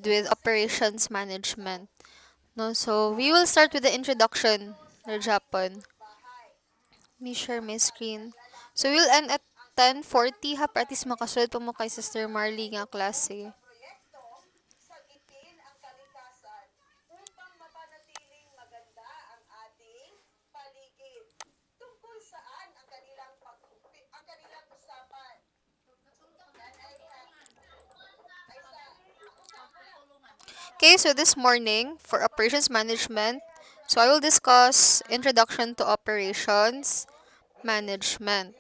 with operations management. No, so we will start with the introduction ng Japan. Let me share my screen. So we'll end at 10:40 ha, para at least makasunod pa mo kay Sister Marley nga klase. Okay, so this morning for operations management, so I will discuss introduction to operations management.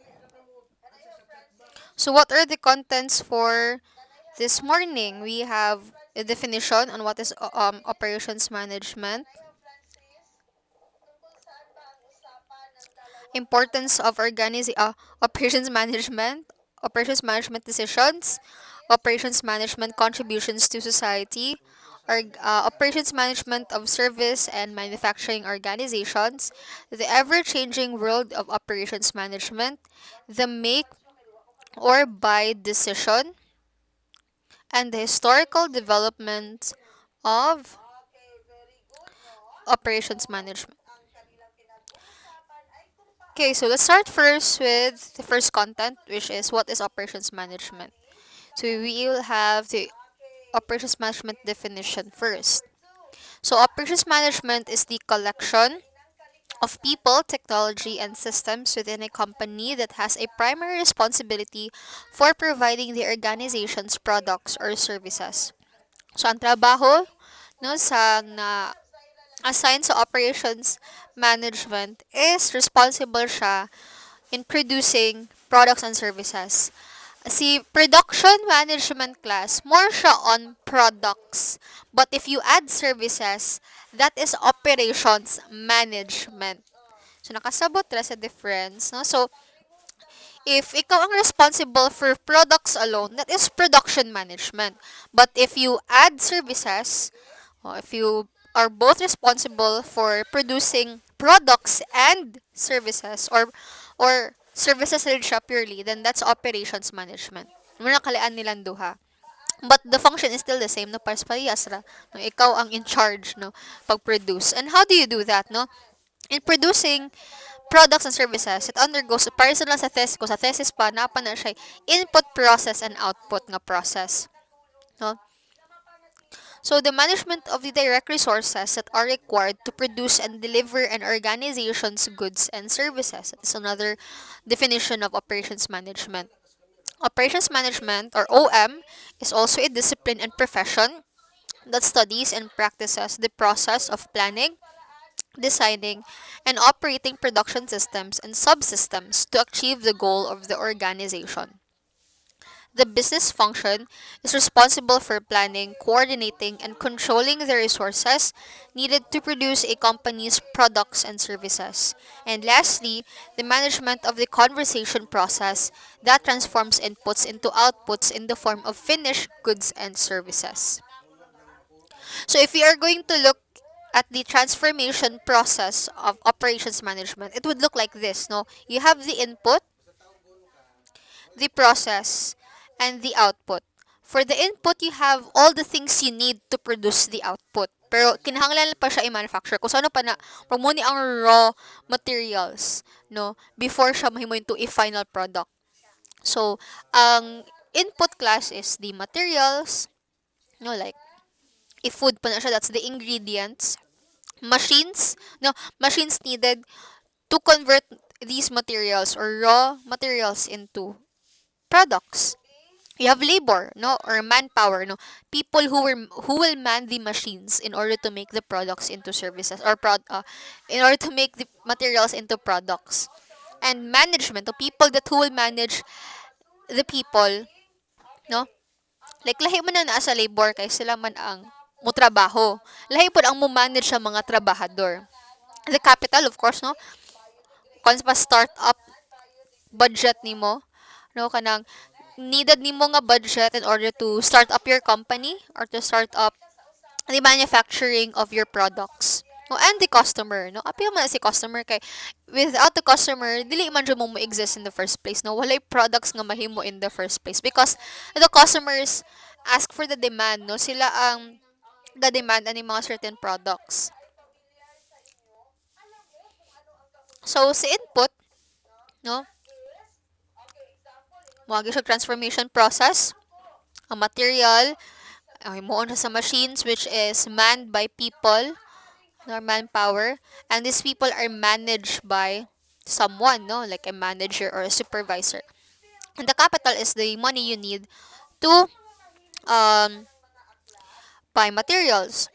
So what are the contents for this morning? We have a definition on what is operations management, importance of operations management decisions, operations management contributions to society, operations management of service and manufacturing organizations, the ever-changing world of operations management, the make or buy decision, and the historical development of operations management. Okay, so let's start first with the first content, which is what is operations management. So we will have the operations management definition first. So operations management is the collection of people, technology, and systems within a company that has a primary responsibility for providing the organization's products or services. So ang trabaho no sa na assigned sa operations management is responsible siya in producing products and services. Si production management class, more siya on products. But if you add services, that is operations management. So, nakasabot ra sa difference. No? So, if ikaw ang responsible for products alone, that is production management. But if you add services, or if you are both responsible for producing products and services, or services rin siya purely, then that's operations management. Muna kalaan nilang duha. But the function is still the same, no? Parehas ra. No? Ikaw ang in charge, no? Pag-produce. And how do you do that, no? In producing products and services, it undergoes, para sa lang sa thesis, ko sa thesis pa, napa na siya, input process and output nga process. No? So, the management of the direct resources that are required to produce and deliver an organization's goods and services. That is another definition of operations management. Operations management, or OM, is also a discipline and profession that studies and practices the process of planning, designing, and operating production systems and subsystems to achieve the goal of the organization. The business function is responsible for planning, coordinating, and controlling the resources needed to produce a company's products and services. And lastly, the management of the conversation process that transforms inputs into outputs in the form of finished goods and services. So if we are going to look at the transformation process of operations management, it would look like this, no? You have the input, the process, and the output. For the input, you have all the things you need to produce the output. Pero kinahanglan pa siya i-manufacture. Kung saan pa na, pag mo ni ang raw materials, no, before siya mahimo into a final product. So, ang input class is the materials, no, like, if food pa na siya, that's the ingredients. Machines, no, machines needed to convert these materials or raw materials into products. You have labor, no, or manpower, no, people who will man the machines in order to make the products into services or in order to make the materials into products. And management, the people that who will manage the people, no, like lahi man na naa sa labor kay sila man ang mutrabaho. Lahi pod ang mo-manage sa mga trabahador. The capital, of course, no, kung pa start up budget nimo, no, kanang needed nimo nga budget in order to start up your company or to start up the manufacturing of your products. No, and the customer, no? Apil man si customer kay without the customer, dili man jud mo exist in the first place. No, walay products nga mahimo in the first place because the customers ask for the demand, no? Sila ang ga-demand ani mga certain products. So, sa input, no? Mawagi siya transformation process. Ang material, ay mo siya sa machines which is manned by people, or manpower, and these people are managed by someone, no? Like a manager or a supervisor. And the capital is the money you need to um, buy materials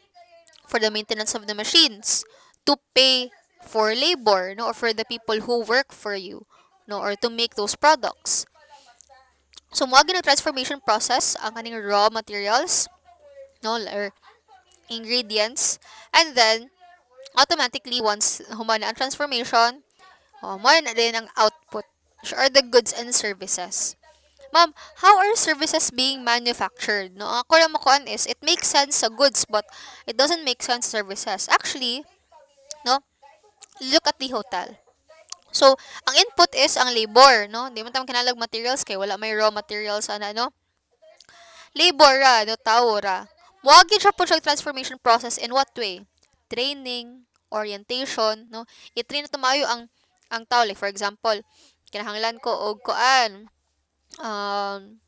for the maintenance of the machines, to pay for labor, no, or for the people who work for you, no, or to make those products. So, mo ng transformation process ang kaning raw materials, no, or ingredients, and then automatically once humana ang transformation, mo na din ang output, which are the goods and services. Ma'am, how are services being manufactured? No, ako lang makuan is, it makes sense sa goods, but it doesn't make sense sa services. Actually, no, look at the hotel. So, ang input is ang labor, no? Di man tama kinalag materials kay wala may raw materials ana, no? Labor ra, no, tao ra. Muagi siya po siya transformation process in what way? Training, orientation, no? I-train na tumayo ang tao, like for example, kinahanglan ko og kuan, um,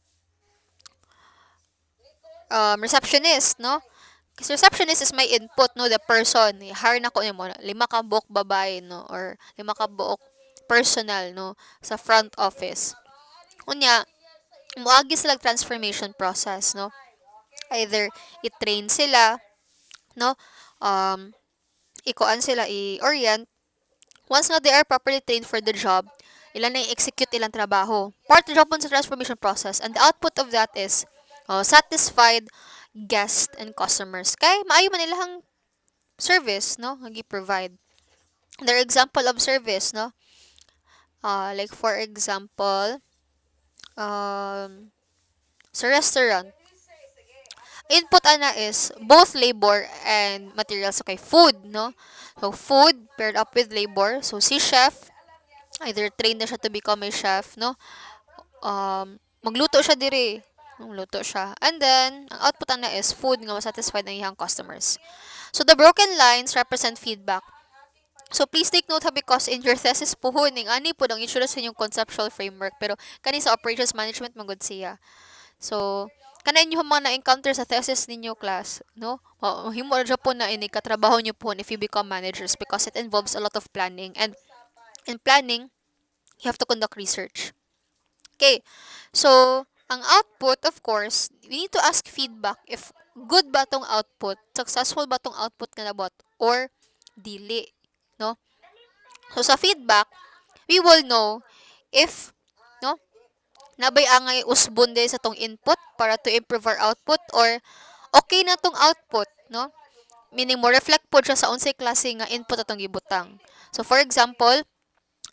receptionist, no? Kasi receptionist is my input, no, the person. Hire na ko mo, 5 ka buok babae, no, or 5 ka buok personal, no, sa front office. Unya, muagi sila transformation process, no? Either i-train sila, no? Um, ikuan sila, i-orient. Once nga they are properly trained for the job, ilan na i-execute ilang trabaho. Part of the job sa transformation process, and the output of that is satisfied guests and customers. Kay maayo man ilang service, no, nga provide. Their example of service, no, like for example, um, sa restaurant, input ana is both labor and materials. Okay, food, no? So, food paired up with labor. So, si chef, either trained na siya to become a chef, no? Magluto siya diri. Magluto siya. And then, ang output ana is food nga masatisfied ng iyang customers. So, the broken lines represent feedback. So, please take note ha, because in your thesis puhon, ning ani po ang insurance sa inyong conceptual framework, pero kani sa operations management magud siya. So, kanan yung mga na-encounter sa thesis ninyo class, no? Himo ra po na ini katrabaho nyo po if you become managers because it involves a lot of planning. And in planning, you have to conduct research. Okay. So, ang output, of course, we need to ask feedback if good ba tong output, successful ba tong output nga nabot, or dili, no? So, sa feedback, we will know if, no, nabay angay usbon din sa tong input para to improve our output, or okay na tong output, no? Meaning mo reflect po siya sa unsay klase nga input atong gibutang. So for example,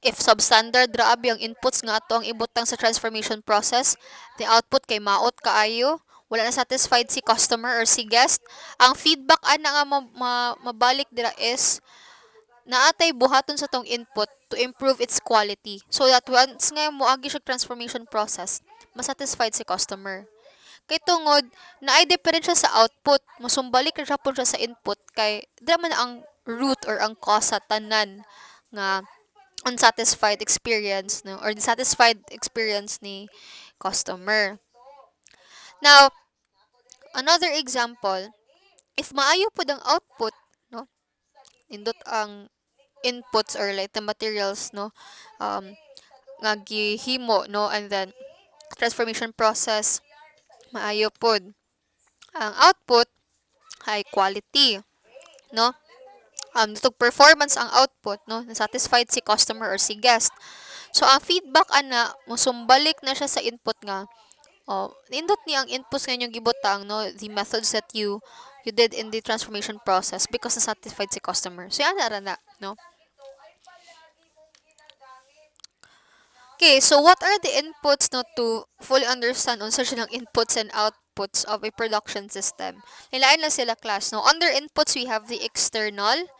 if substandard ra abi ang inputs nga ato ang ibutang sa transformation process, the output kay maot kaayo, wala na satisfied si customer or si guest, ang feedback ana nga mabalik dira is naatay buhaton sa tong input to improve its quality so that once nga moagi siya transformation process, masatisfied si customer. Kay tungod na ay diferensya sa output, mosumbalik ra po siya sa input kay dira man ang root or ang cause sa tanan nga unsatisfied experience, no, or dissatisfied experience ni customer. Now, another example, if maayo pud ang output, no, indot ang inputs or like the materials, no, um nga gihimo, no, and then transformation process maayo pod, ang output high quality, no, dito performance ang output, no, satisfied si customer or si guest. So ang feedback ana mosumbalik na siya sa input nga, nindot ni ang inputs nga inyong gibutang, no, the methods that you did in the transformation process because satisfied si customer. So yan na, no. Okay, so what are the inputs, no, to fully understand on such ng inputs and outputs of a production system? Nilain lang sila class, no. Under inputs, we have the external,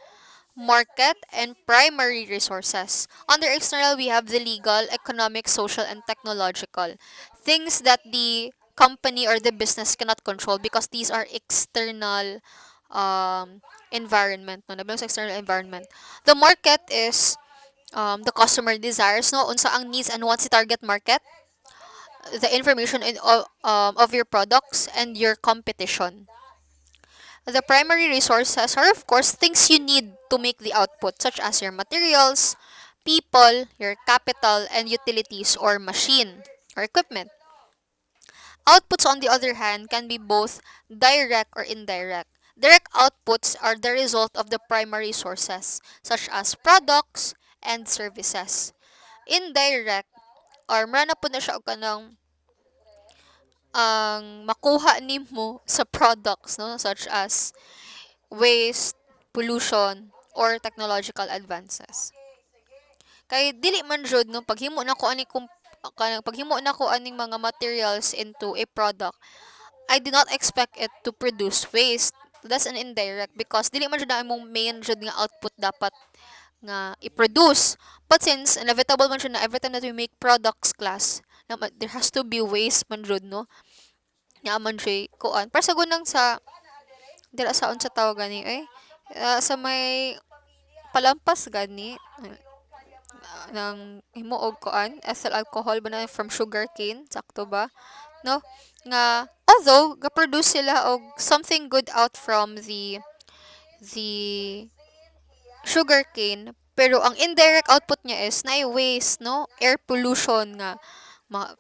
market, and primary resources. Under external, we have the legal, economic, social, and technological. Things that the company or the business cannot control because these are external um, environment. No, nabilang sa external environment. The market is the customer desires, no, unsa ang needs and wants the target market, the information of your products and your competition. The primary resources are, of course, things you need to make the output, such as your materials, people, your capital, and utilities or machine or equipment. Outputs, on the other hand, can be both direct or indirect. Direct outputs are the result of the primary sources, such as products and services. Indirect, or mara na po na siya og kanang ang makuha nimo sa products, no, such as waste, pollution, or technological advances. Kay dili man jud no paghimo na ko ani kung paghimo na ko aning mga materials into a product, I did not expect it to produce waste. That's an indirect because dili man jud na imong main jud nga output dapat nga i-produce. But since inevitable man jud na every time that we make products class, there has to be waste man jud no. Nya man jud kuan. Para sa gunang sa dira sa unsa tawag gani sa may palampas gani ng himuog kuan ethyl alcohol ba na from sugarcane sakto ba no nga although ga-produce sila og something good out from the sugarcane pero ang indirect output niya is na waste no air pollution nga ma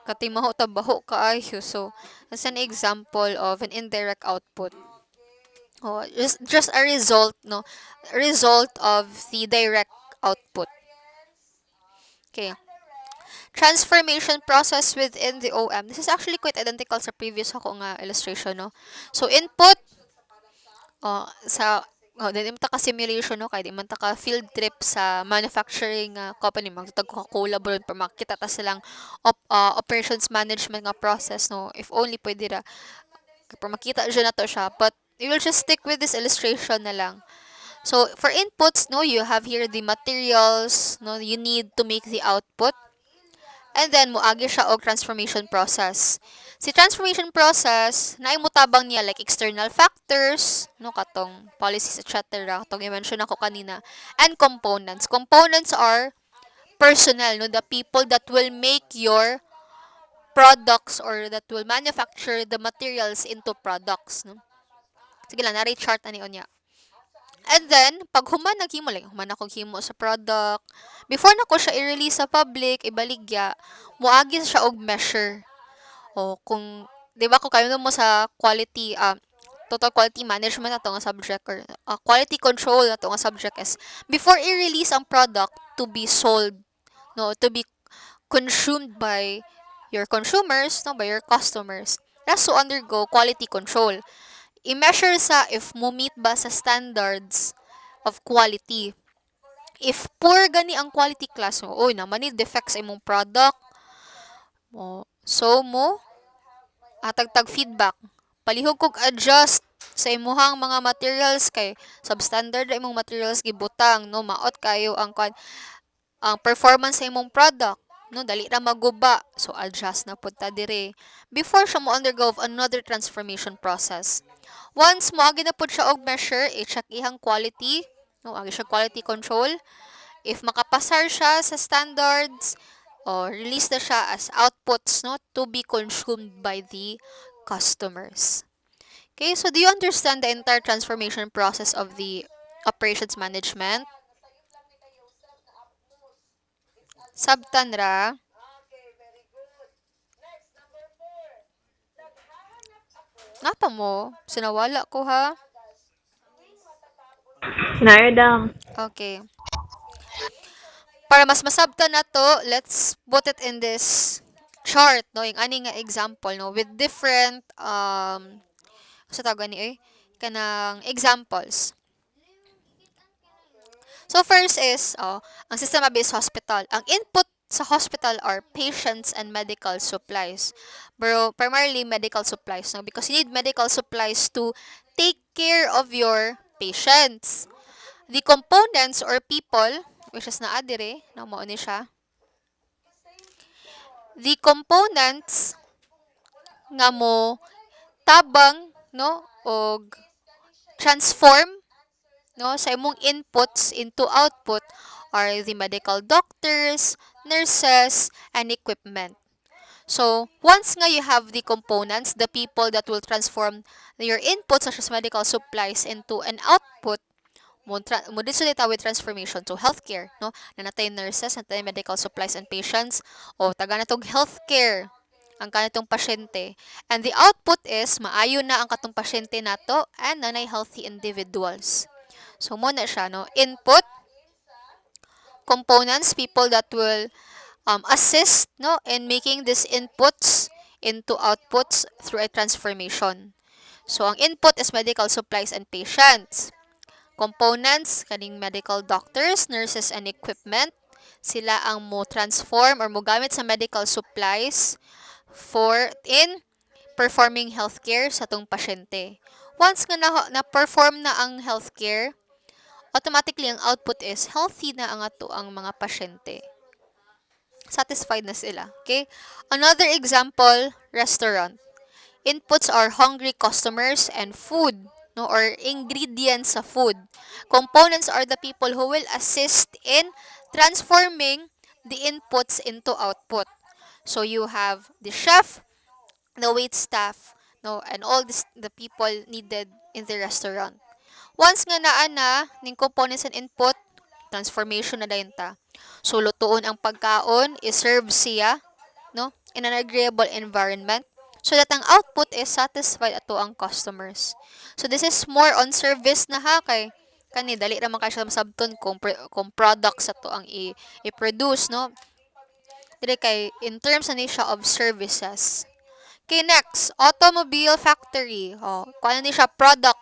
katimaho ta baho kaayo so that's an example of an indirect output. Oh, just a result, no? Result of the direct output. Okay. Transformation process within the OM. This is actually quite identical sa previous ako nga illustration, no? So, input, sa di man ta ka simulation no kay di man ta ka field trip sa manufacturing company magtutag Coca-Cola bro para makita ta silang operations management nga process no if only pwede ra para makita dyan na to siya but we will just stick with this illustration na lang. So, for inputs, no, you have here the materials, no, you need to make the output. And then, moagi siya og transformation process. Si transformation process, naimutabang niya like external factors, no, katong policies, etc. Katong i-mention ako kanina. And components. Components are personnel, no, the people that will make your products or that will manufacture the materials into products, no. Sige lang, na chart ani onya. And then, pag human naghimo, like, human ako himo sa product, before na ko siya i-release sa public, ibaligya, muagi siya og measure. O, kung, di ba, kung kayo mo sa quality, total quality management ato nga subject or quality control ato nga subject is before i-release ang product to be sold, no, to be consumed by your consumers, no, by your customers, it has to undergo quality control. I-measure sa if mo meet ba sa standards of quality. If poor gani ang quality class mo, oy, naman ni defects sa imong product, so mo, tag feedback. Palihog kog adjust sa imuhang mga materials kay substandard ra imong materials gibutang, no, maot kayo ang performance sa imong product, no, dali ra maguba. So, adjust na pud ta dire before siya mo undergo another transformation process. Once moagi na pud siya og measure, i-check ihang quality, no, agi siya quality control. If makapasar siya sa standards, or release na siya as outputs, no, to be consumed by the customers. Okay, so do you understand the entire transformation process of the operations management? Sabtan ra. Napa mo? Sinawala ko ha. Sinayadang. Okay. Para mas masabtan na to, let's put it in this chart, no, yung ani nga example, no, with different, sa tawag ni kanang examples. So, first is, ang system-based hospital. Ang input sa hospital are patients and medical supplies. Pero, primarily medical supplies, no, because you need medical supplies to take care of your patients. The components or people, which is naa dire, no, mao ni siya. The components nga mo tabang no og transform no sa imong inputs into output are the medical doctors, nurses, and equipment. So, once nga you have the components, the people that will transform your inputs such as medical supplies into an output, mo dito with transformation to healthcare, no? Na natay nurses, natay medical supplies and patients, o taga na tong healthcare ang kanatong pasyente. And the output is maayo na ang katong pasyente nato and nanay healthy individuals. So mo na siya no, input, components, people that will assist no in making these inputs into outputs through a transformation. So ang input is medical supplies and patients. Components, kaning medical doctors, nurses, and equipment. Sila ang mo transform or mo gamit sa medical supplies for in performing healthcare sa tong pasyente. Once nga na-perform na ang healthcare, automatically ang output is healthy na ang ato ang mga pasyente. Satisfied na sila. Okay? Another example, restaurant. Inputs are hungry customers and food, no, or ingredients sa food. Components are the people who will assist in transforming the inputs into output. So you have the chef, the wait staff, no, and all the people needed in the restaurant. Once nga naa na ning components and input, transformation na dayon ta. So lutuon ang pagkaon, i-serve siya, no, in an agreeable environment so that ang output is satisfied ato ang customers. So this is more on service na ha kay kani dali ra man ka siya sabton kung products ato ang i-produce no. Dili kay in terms na ni siya of services. Okay, next, automobile factory. Oh, kung ano ni siya product.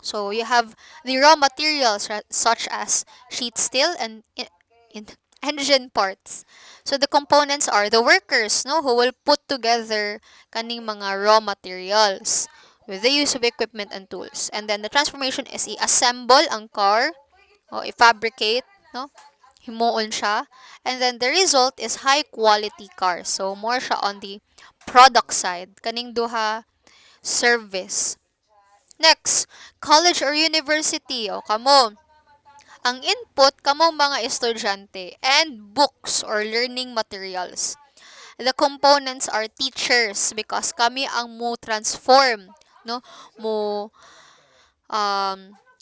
So you have the raw materials such as sheet steel and engine parts. So the components are the workers, no, who will put together kaning mga raw materials with the use of equipment and tools. And then the transformation is i-assemble ang car o i-fabricate, no, himuon siya. And then the result is high quality cars. So more siya on the product side. Kaning duha service. Next, college or university. O kamo, ang input kamo mga estudyante and books or learning materials. The components are teachers because kami ang mo transform, no? Mo um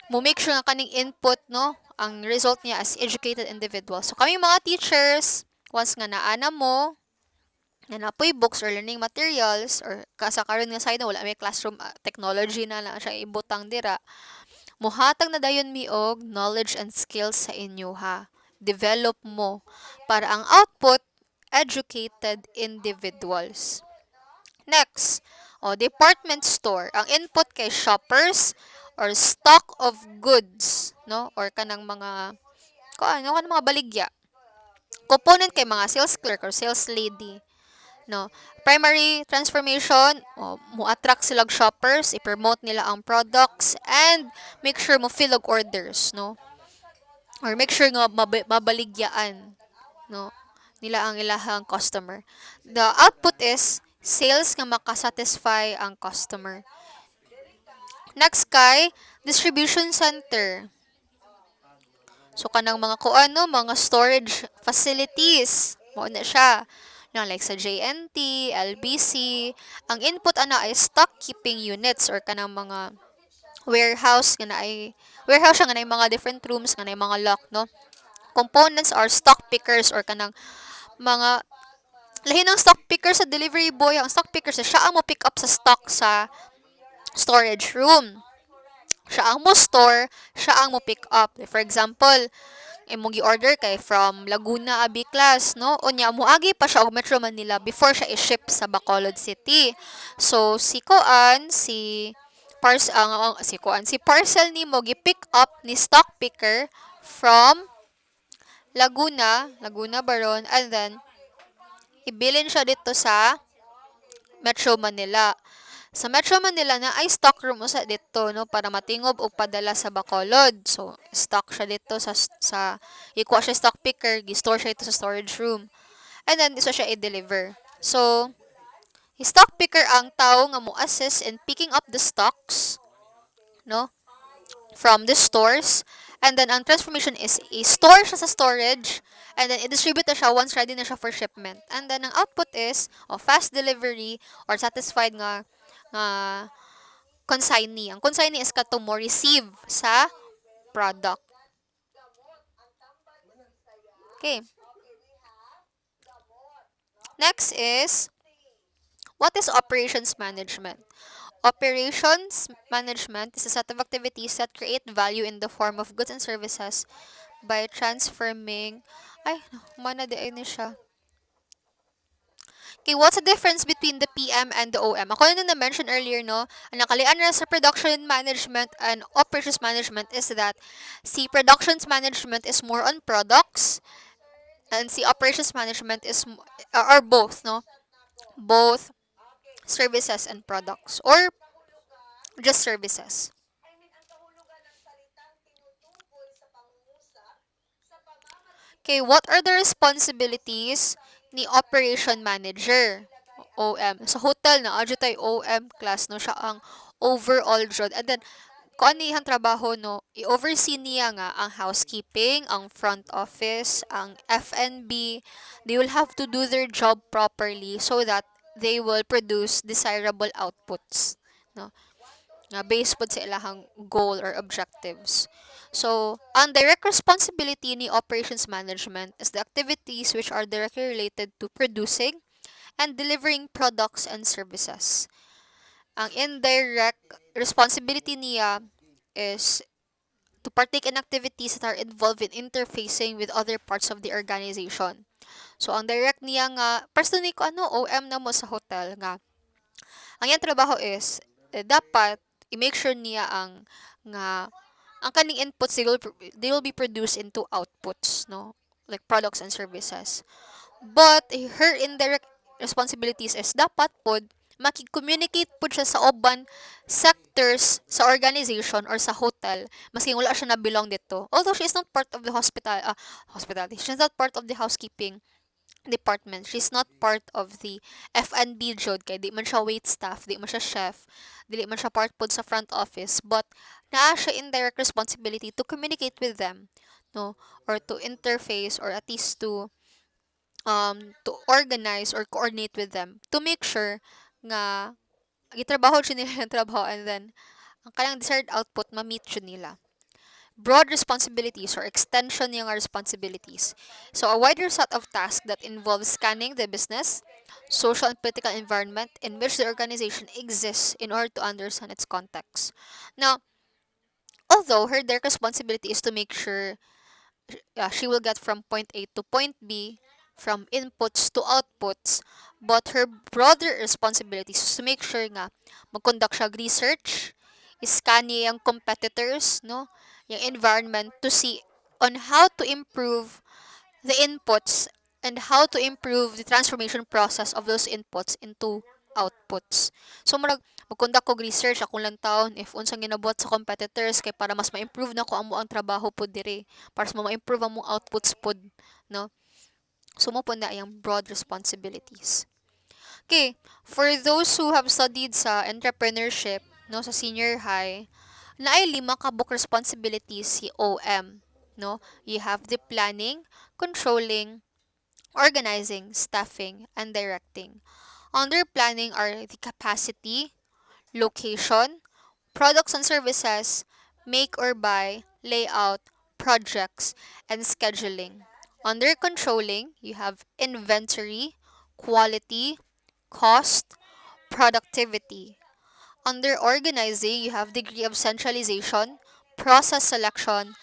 mo make sure nga kaning input, no, ang result niya as educated individuals. So kami mga teachers, once nga naana mo na napoy books or learning materials or kasa karon nga side na wala may classroom technology na lang siya ibutang dira, muhatag na dayon mi og knowledge and skills sa inyo ha. Develop mo para ang output educated individuals. Next, department store. Ang input kay shoppers or stock of goods, no? Or kanang mga kanang mga baligya. Component kay mga sales clerk or sales lady, no? Primary transformation, mo attract sila og shoppers, i-promote nila ang products and make sure mo fill og orders, no? Or make sure nga mabaligyaan, no, nila ang ilahang customer. The output is sales nga makasatisfy ang customer. Next kay distribution center. So kanang mga kuano, mga storage facilities. Mo na siya. Like sa JNT, LBC, ang input ana ay stock keeping units or kanang mga warehouse nga na ay warehouse siya nga na mga different rooms nga na mga lock, no. Components are stock pickers or kanang mga lahi ng stock picker sa delivery boy. Ang stock picker siya ang mo pick up sa stock sa storage room. Siya ang mo store, siya ang mo pick up. For example, imong gi-order kay from Laguna abi class, no? Unya mo agi pa siya og Metro Manila before siya i-ship sa Bacolod City. So si parcel nimo gi-pick up ni stock picker from Laguna Baron, and then ibilin siya dito sa Metro Manila. Sa Metro Manila na ay stock room usa dito, no, para matingob o padala sa Bacolod. So stock siya dito sa ikuha siya stock picker, gi-store siya dito sa storage room. And then isa siya i-deliver. So Stock picker ang tao nga mo assist in picking up the stocks, no, from the stores. And then ang transformation is i-store siya sa storage and then i-distribute na siya once ready na siya for shipment. And then ang output is fast delivery or satisfied nga consignee. Ang consignee is kato mo receive sa product. Okay. Next is what is operations management? Operations management is a set of activities that create value in the form of goods and services by transforming ay mana di ay ni siya. Okay, what's the difference between the PM and the OM? Ako na na-mention earlier, no? Ang nakalian na sa production management and operations management is that si productions management is more on products and si operations management is or both, no? Both services and products or just services. Okay, what are the responsibilities ni operation manager? OM. Sa hotel na adyo tay OM class no siya ang overall jud. And then kung ano iyang trabaho no, i-oversee niya nga ang housekeeping, ang front office, ang F&B. They will have to do their job properly so that they will produce desirable outputs. No? Nga based pod sa ilahang goal or objectives. So, ang direct responsibility ni operations management is the activities which are directly related to producing and delivering products and services. Ang indirect responsibility niya is to partake in activities that are involved in interfacing with other parts of the organization. So, ang direct niya nga, personally ko OM na mo sa hotel nga, ang iyang trabaho is, dapat, i-make sure niya ang kaning inputs, they will be produced into outputs, no? Like products and services. But her indirect responsibilities is dapat pod makig-communicate pod siya sa uban sectors sa organization or sa hotel maski wala siya na belong dito. Although she is not part of the hospitality, she's not part of the housekeeping department. She's not part of the F&B jud kay di man siya wait staff, di man siya chef, dili man siya part pod sa front office, but naa siya indirect responsibility to communicate with them, no? Or to interface or at least to organize or coordinate with them to make sure nga gitrabaho siya nila ng trabaho and then ang kanyang desired output ma-meet siya nila. Broad responsibilities or extension yung responsibilities. So a wider set of tasks that involves scanning the business, social and political environment in which the organization exists in order to understand its context. Now, although her direct responsibility is to make sure she will get from point A to point B, from inputs to outputs, but her broader responsibilities is to make sure nga mag-conduct siya og research, scan niya yung competitors, no, yung environment to see on how to improve the inputs and how to improve the transformation process of those inputs into outputs. So mag-conduct og research akong lang taon if unsang ginabuhat sa competitors kay para mas ma-improve na ko amo ang trabaho pod dire para mas ma-improve ang mong outputs pod, no. So mo po na yung broad responsibilities. Okay, for those who have studied sa entrepreneurship, no, sa senior high, naay 5 ka book responsibilities si OM, no? You have the planning, controlling, organizing, staffing, and directing. Under planning are the capacity, location, products and services, make or buy, layout, projects, and scheduling. Under controlling, you have inventory, quality, cost, productivity. Under organizing, you have degree of centralization, process selection,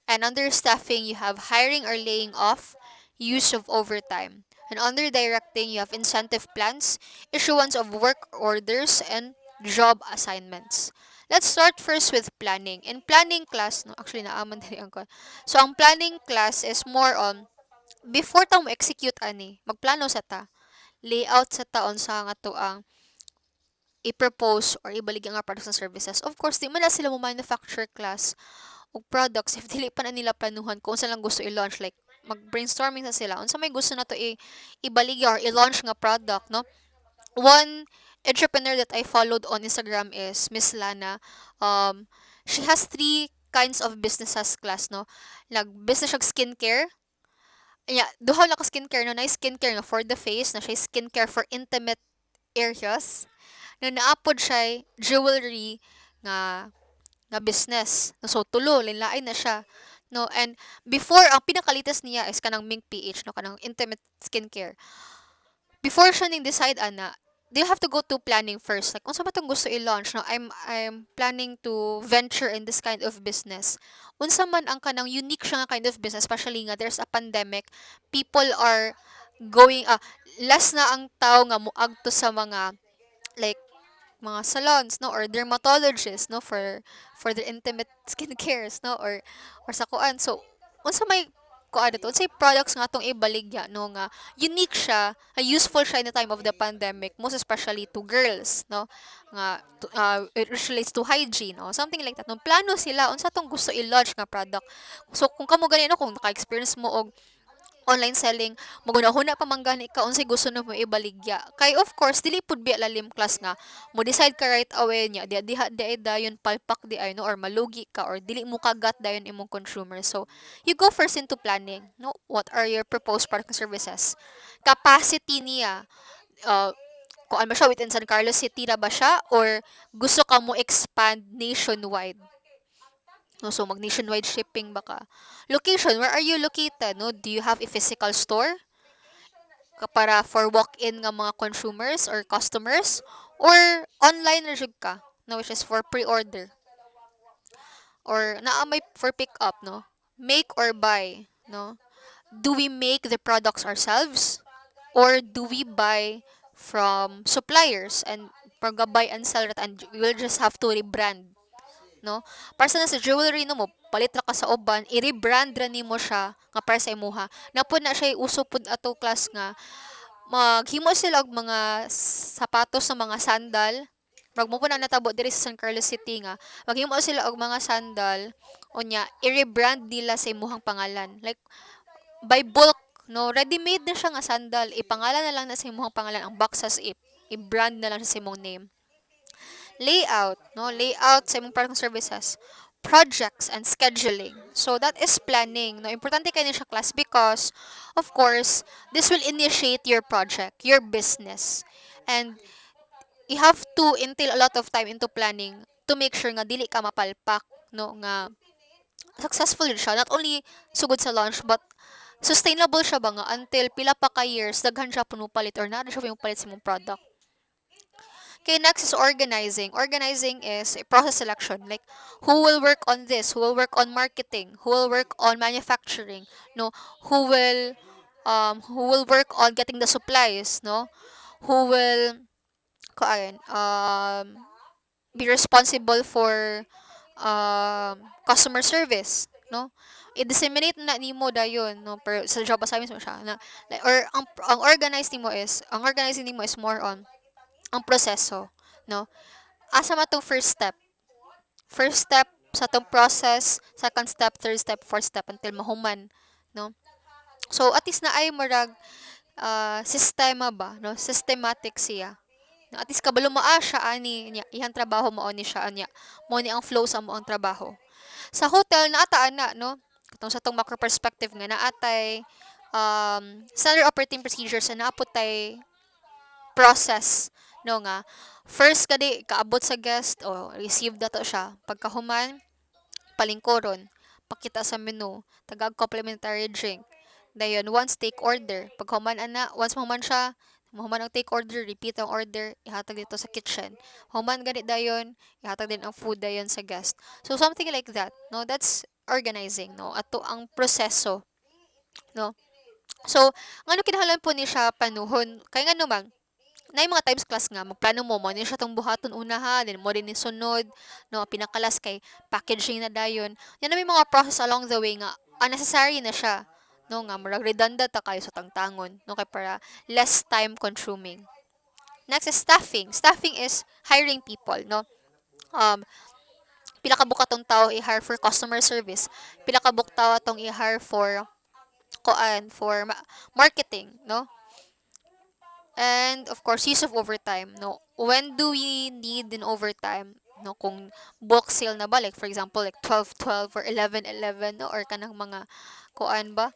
and under staffing, you have hiring or laying off, use of overtime. And under directing, you have incentive plans, issuance of work orders, and job assignments. Let's start first with planning. In planning class, no, actually naaman din ang. So ang planning class is more on before ta mo execute ani, magplano sa ta, layout sa taon sa nga to ang i-propose or ibalik nga products and services. Of course, di man na sila mo manufacture class og products if dili pa na nila planuhan kung saan lang gusto i-launch, like mag-brainstorming sa sila unsa may gusto na to ibaligya or i-launch nga product, no. One entrepreneur that I followed on Instagram is Miss Lana. Um, she has three kinds of businesses class, no? Like, business of skincare. Yeah, duha lang ka skincare, no? Na skincare nga for the face, na siya skincare for intimate areas. Na naapod siya jewelry nga nga business. No, so tulo, linlain na siya. No, and before ang pinakalitas niya is kanang Mink PH, no, kanang intimate skincare. Before siya ning decide ana, they have to go to planning first. Like, unsa ba tong gusto i-launch? No, I'm planning to venture in this kind of business. Unsa man ang kanang unique siya nga kind of business, especially nga there's a pandemic, people are going less na ang tao nga moagto sa mga like mga salons, no, or dermatologists, no, for their intimate skincares, no, or sa kuan. So unsa may kuan dito, unsay products nga atong ibaligya, no, nga unique siya, useful siya in the time of the pandemic, most especially to girls, no, nga it relates to hygiene, no, something like that. No, plano sila unsa tong gusto i-launch nga product. So kung kamo ganino, kung naka-experience mo og online selling, magunahuna pa manggani ka unsay gusto na mo ibaligya. Kay of course dili pud biya lalim class nga mo decide ka right away niya diha di ay dayon palpak di ay no, or malugi ka, or dili mo kagat dayon imong consumer. So you go first into planning, no, what are your proposed product and services, capacity niya, kung ano ba siya within San Carlos City na ba siya, or gusto ka mo expand nationwide. No, so mag nationwide shipping baka. Location, where are you located? No, do you have a physical store para for walk-in nga mga consumers or customers, or online na jud ka? No, which is for pre-order, or naa may for pick up, no? Make or buy, no? Do we make the products ourselves, or do we buy from suppliers and buy and sell it, and we will just have to rebrand, no? Para sa jewelry no mo, palit ra ka sa uban, i-rebrand ra nimo siya nga para sa imuha. Napod na siya uso pud ato class nga maghimo sila og mga sapatos sa mga sandal. Murag mo po na natabo diri sa San Carlos City nga maghimo sila og mga sandal, unya i-rebrand nila sa imuhang pangalan. Like by bulk, no, ready made na siya nga sandal, ipangalan na lang na sa imuhang pangalan, ang boxes i-brand na lang siya sa imong name. Layout, no, layout sa imong product services, projects and scheduling. So that is planning, no. Importante kay ni siya class because of course this will initiate your project, your business, and you have to entail a lot of time into planning to make sure nga dili ka mapalpak, no, nga successful yun siya, not only sugod sa launch but sustainable siya ba nga until pila pa ka years daghan siya punupalit or na siya punupalit sa imong product. Okay, next is organizing. Organizing is a process selection. Like, who will work on this? Who will work on marketing? Who will work on manufacturing? No, who will work on getting the supplies? No, who will kuan be responsible for customer service? No, i-disseminate na nimo dayon, no, pero sa job assignments mo siya na like, or ang organizing nimo is more on ang proseso, no? Asa man tong first step? First step sa tong process, second step, third step, fourth step until mahuman, no? So at least na ay murag sistema ba, no? Systematic siya. No, at least kabalo mo siya ani niya, iyang trabaho mo ni siya anya. Mo ni ang flow sa mo ang trabaho. Sa hotel naataan na, no? Katong sa tong macro perspective nga naatay standard operating procedures na naapotay process, no, nga first kadi kaabot sa guest o receive dato siya pagkahuman palingkoron pakita sa menu tagag complimentary drink dayon once take order paghuman ana once mahuman siya mahuman ang take order repeat ang order ihatag dito sa kitchen human gani dayon ihatag din ang food dayon sa guest, so something like that, no, that's organizing, no, ato ang proseso, no. So ngano kinahanglan po ni siya panuhon kay ngano man na yung mga times class nga magplano mo ni siya tong buhaton una ha then mo din ni sunod, no, pinakalas kay packaging na dayon yan na may mga process along the way nga unnecessary na siya, no, nga murag redundant ta kayo sa tangtangon, no, kay para less time consuming. Next is staffing is hiring people, no. um pila ka buka tong tao i-hire for customer service, pila ka buk tao tong i-hire for marketing, no. And of course, use of overtime. No, when do we need in overtime? No, kung bulk sale na ba, like for example, like 12-12 or 11-11, no, or kanang mga kuan ba,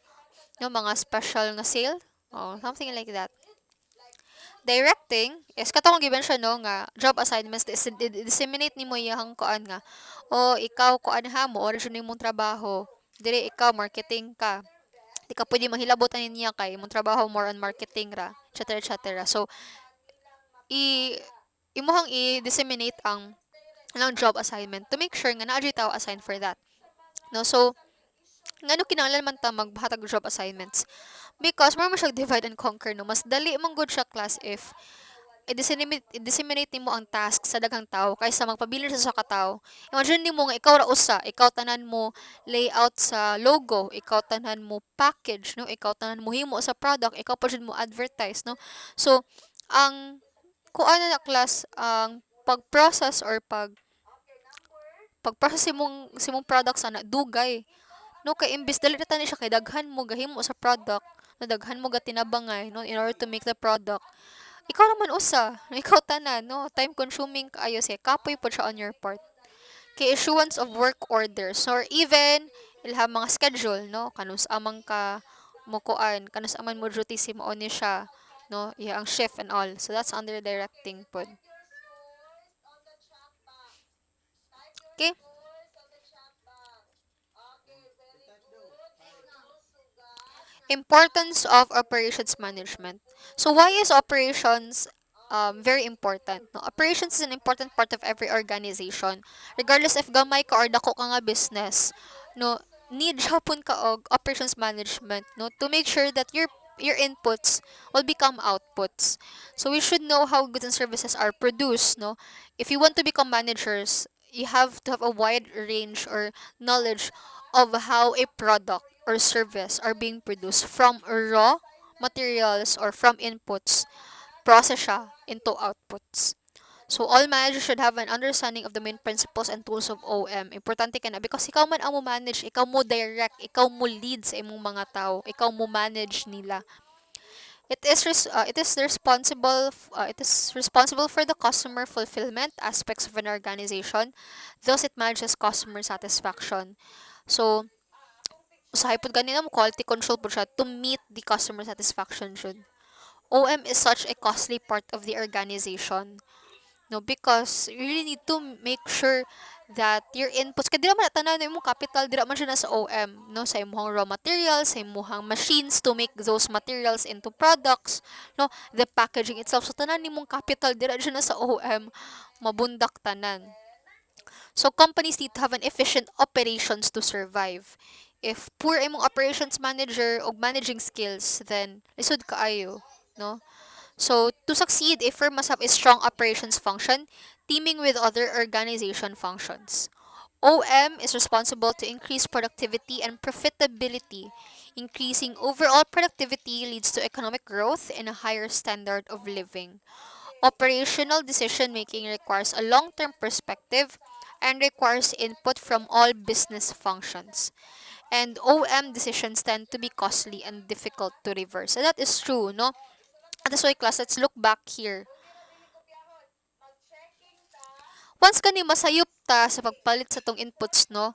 no, mga special nga sale, oh, something like that. Directing is katong given siya no nga job assignments disseminate nimo iyang kuan nga o ikaw kuan ha mo origin nimong trabaho dire ikaw marketing ka di ka pwede manghilabot ani niya kay imong trabaho more on marketing ra etc. So i imuhang i-disseminate ang job assignment to make sure nga naa jud tao assigned for that, no? So ngano kinahanglan man ta maghatag og job assignments because more mo siya divide and conquer, no? Mas dali man good siya class if i-disseminate nimo ang task sa daghang tao kaysa magpabilin sa ka tawo. Imagine nimo nga ikaw ra usa, ikaw tanan mo layout sa logo, ikaw tanan mo package, no? Ikaw tanan mo himo sa product, ikaw pa jud mo advertise, no? So ang kuan na class ang pag-process or pag-process simong product sana dugay, no? Kay imbes dali na tani siya kay daghan mo gahimo sa product, no? Daghan mo gatinabangay, no, in order to make the product. Ikaw naman usa, ikaw tanan, no? Time consuming kaayo siya. Kapoy po siya on your part. Kay issuance of work orders or even ilham mga schedule, no? Kanus amang ka mo kuan, kanus aman mo duty si mo ni siya, no? Yeah, ang shift and all. So that's under directing pod. Okay? Importance of operations management. So why is operations very important? No, operations is an important part of every organization. Regardless if gamay ka or dako ka nga business, no, need hapon ka og operations management, no, to make sure that your inputs will become outputs. So we should know how goods and services are produced, no. If you want to become managers, you have to have a wide range or knowledge of how a product or service are being produced from raw materials or from inputs, process siya into outputs. So all managers should have an understanding of the main principles and tools of OM. Importante ka na because ikaw man ang mo manage, ikaw mo direct, ikaw mo lead sa imong mga tao, ikaw mo manage nila. It is responsible for the customer fulfillment aspects of an organization. Thus it manages customer satisfaction. So usahay pud ganina mo quality control pud siya to meet the customer satisfaction should. OM is such a costly part of the organization. No, because you really need to make sure that your inputs kay dira man tanan imong capital dira man siya na sa OM, no, sa imong raw materials, sa imong machines to make those materials into products, no, the packaging itself so tanan nimong capital dira siya na sa OM, mabundak tanan. So companies need to have an efficient operations to survive. If poor imong operations manager o managing skills, then lisod kaayo, no? So to succeed, a firm must have a strong operations function, teaming with other organization functions. OM is responsible to increase productivity and profitability. Increasing overall productivity leads to economic growth and a higher standard of living. Operational decision making requires a long term perspective and requires input from all business functions. And OM decisions tend to be costly and difficult to reverse. And that is true, no? And that's why class, let's look back here. Once kani masayop ta sa pagpalit sa tong inputs, no?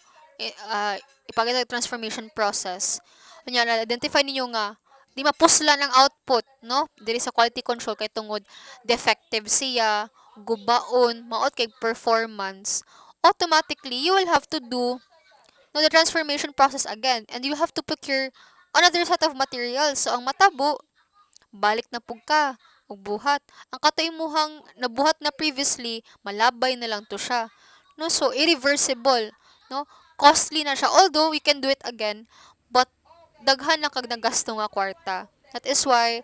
Ipakita transformation process. Unya na identify ninyo nga di mapusla ng output, no? Diri sa quality control kay tungod defective siya, gubaon, maot kay performance. Automatically, you will have to do no the transformation process again and you have to procure another set of materials. So ang matabo balik na pug ka ug buhat ang kato imuhang nabuhat na previously malabay na lang to siya, no? So irreversible, no? Costly na siya although we can do it again, but daghan na kag nagasto nga kwarta. That is why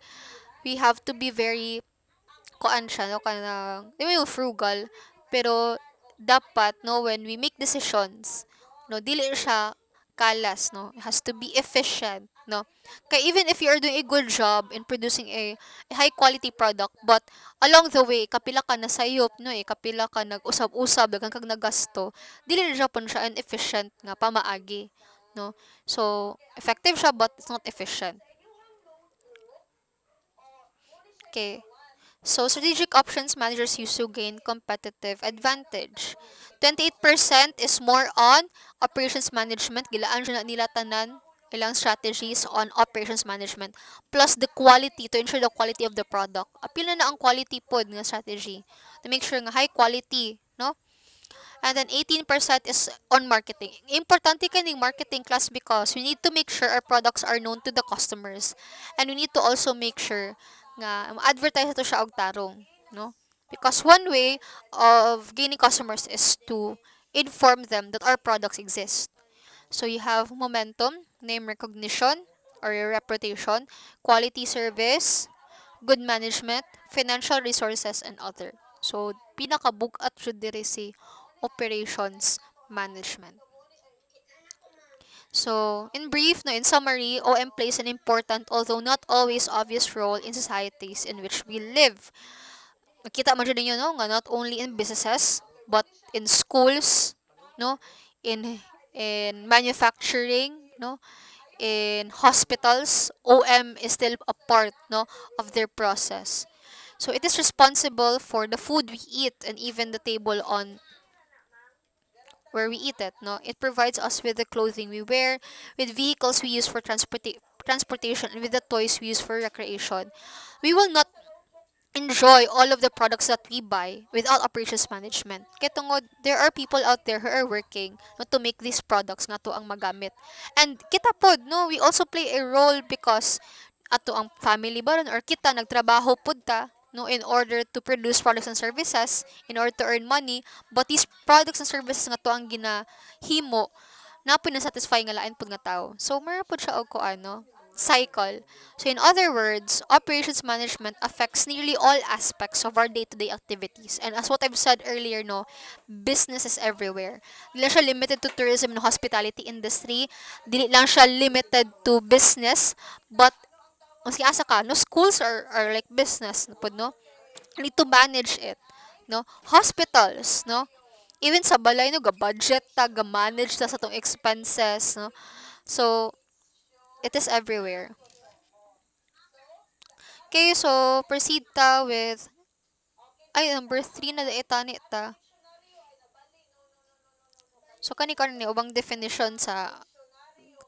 we have to be very kuan siya, no, kanang di mo yung frugal, pero dapat, no, when we make decisions, no, dili siya kalas, no, it has to be efficient, no. Kaya even if you are doing a good job in producing a high quality product, but along the way kapila ka nasayop, no, kapila ka nag-usab-usab daghan kag nagasto, dili na siya pun siya inefficient nga pamaagi, no. So effective siya but it's not efficient. Okay. So strategic options managers use to gain competitive advantage. 28% is more on operations management. Gilaan siya na nila tanan ilang strategies on operations management plus the quality to ensure the quality of the product. Apil na ang quality pod nga strategy to make sure nga high quality, no? And then 18% is on marketing. Importante kaning marketing class because we need to make sure our products are known to the customers. And we need to also make sure nga ma-advertise ito siya og tarong, no? Because one way of gaining customers is to inform them that our products exist. So you have momentum, name recognition or your reputation, quality service, good management, financial resources, and other. So, pinakabugat jud diri si operations management. So, in brief, no, in summary, OM plays an important, although not always obvious role in societies in which we live. Nakita man jud ninyo, no, nga not only in businesses, but in schools, no, in manufacturing, no, in hospitals, OM is still a part, no, of their process. So it is responsible for the food we eat and even the table on where we eat it, no. It provides us with the clothing we wear, with vehicles we use for transportation, and with the toys we use for recreation. We will not enjoy all of the products that we buy without operations management. Kaya tungod, there are people out there who are working, no, to make these products nga to ang magamit. And kita pod, no, we also play a role because ato ang family ba ron or kita nagtrabaho pud ta, no, in order to produce products and services, in order to earn money, but these products and services nga to ang ginahimo na pinasatisfy nga lain pud nga tao. So mara pud siya og ano, cycle. So in other words, operations management affects nearly all aspects of our day-to-day activities. And as what I've said earlier, no, business is everywhere. Dili siya limited to tourism and hospitality industry. Dili lang siya limited to business, but maski asa ka, no, schools are like business, no, pod, no? You need to manage it, no? Hospitals, no? Even sa balay, no, ga-budget ta, ga-manage ta sa tong expenses, no? So, it is everywhere. Okay, so proceed ta with ay number 3 na daitani ta. So kani karon ni ubang definition sa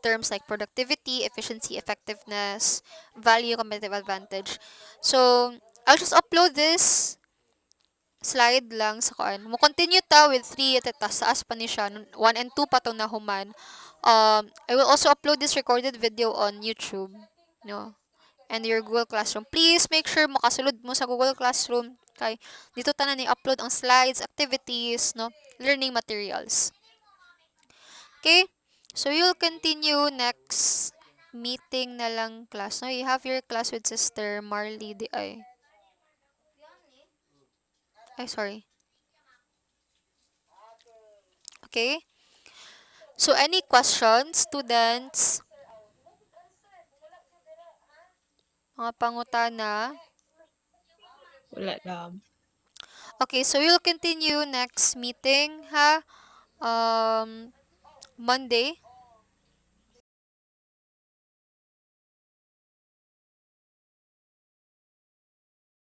terms like productivity, efficiency, effectiveness, value, competitive advantage. So I'll just upload this slide lang sa kuan. Mo continue ta with 3 at taas pa ni siya 1 and 2 pa tong nahuman. I will also upload this recorded video on YouTube, no, and your Google Classroom. Please make sure makasulod mo sa Google Classroom kay dito tanan ni upload ang slides, activities, no, learning materials. Okay? So you'll continue next meeting na lang class. No, you have your class with Sister Marley di ay. Ay, sorry. Okay? So any questions, students? Mga pangutana? Wala lang. Okay, so we'll continue next meeting, ha? Monday.